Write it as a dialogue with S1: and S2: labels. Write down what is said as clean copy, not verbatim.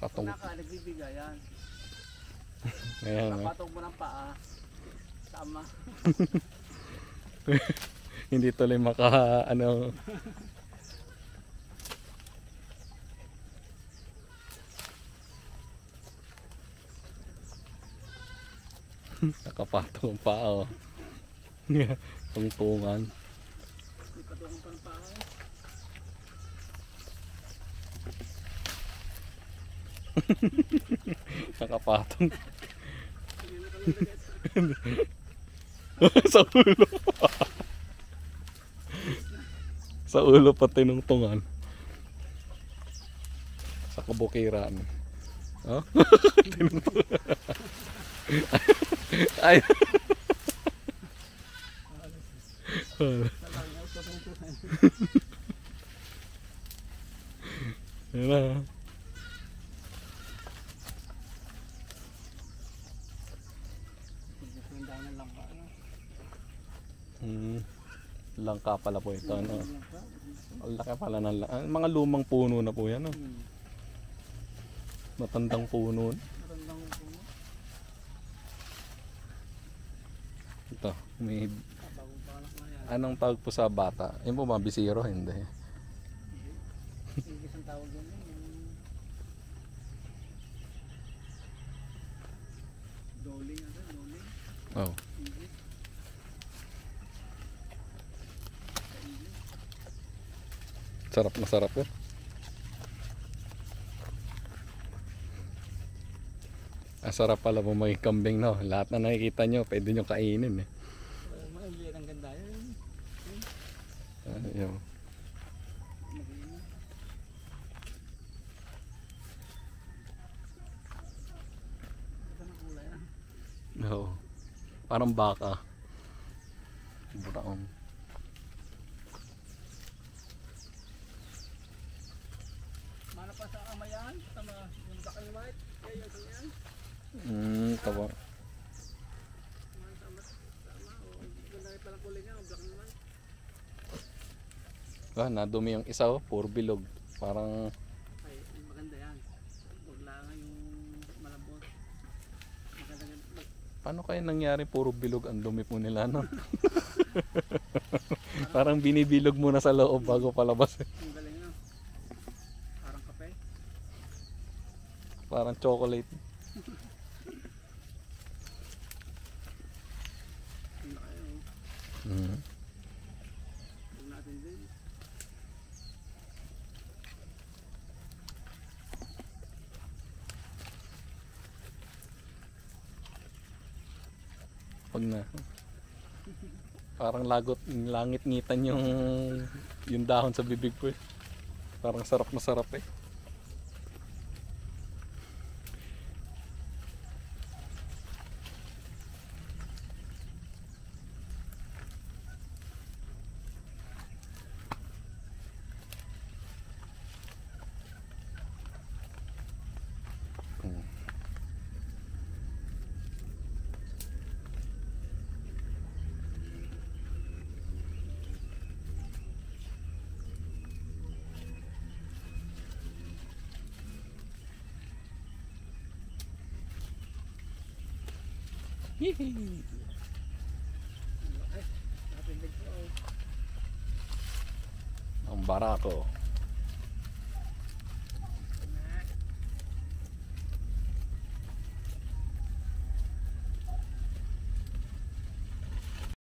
S1: Patong.
S2: Nagbibigay yan.
S1: Ayan,
S2: Napatong mo ng paa. Tama.
S1: Hindi tuloy maka ano. Nakapatong pa oh. Tungtungan.
S2: May patungan pa ng paa.
S1: Nakapatong. Sa ulo. Sa ulo pa tinungtungan. Sa kabukiran. Oh? Tinungtungan. Ay. Yan na. Langka pala po ito. Ano? Ang laki pala ng langka. Mga lumang puno na po yan. No? Matandang puno. Ito. May... Anong tawag po sa bata? Yung po ba? Bisiro? Hindi.
S2: Isang tawag yan. Doling. Doling.
S1: Oh. Sarap na sarap yun. Sarap pala po may kambing, no? Lahat na nakikita nyo, pwede nyo kainin eh.
S2: Ang ganda yun.
S1: Ayun. Oo. Parang baka. Brown.
S2: Mana pa sa amayan, sama yung black and white, kaya yung ganyan.
S1: Tawa.
S2: Ganda rin palang kulay niya, black and white.
S1: Ah, nadumi yung isa oh, puro bilog. Parang
S2: Ay, maganda yan. Huwag lang yung malambot. Maganda.
S1: paano kaya nangyari puro bilog ang dumi po nila, no? Parang binibilog muna sa loob bago palabas.
S2: Ang galing na. Parang kape.
S1: Parang chocolate.
S2: Ang laki yun.
S1: Mm.
S2: Huwag natin din.
S1: Pag na parang lagot langit ngitan yung dahon sa bibig ko eh. Parang sarap na sarap eh. Hihi. Ang barako.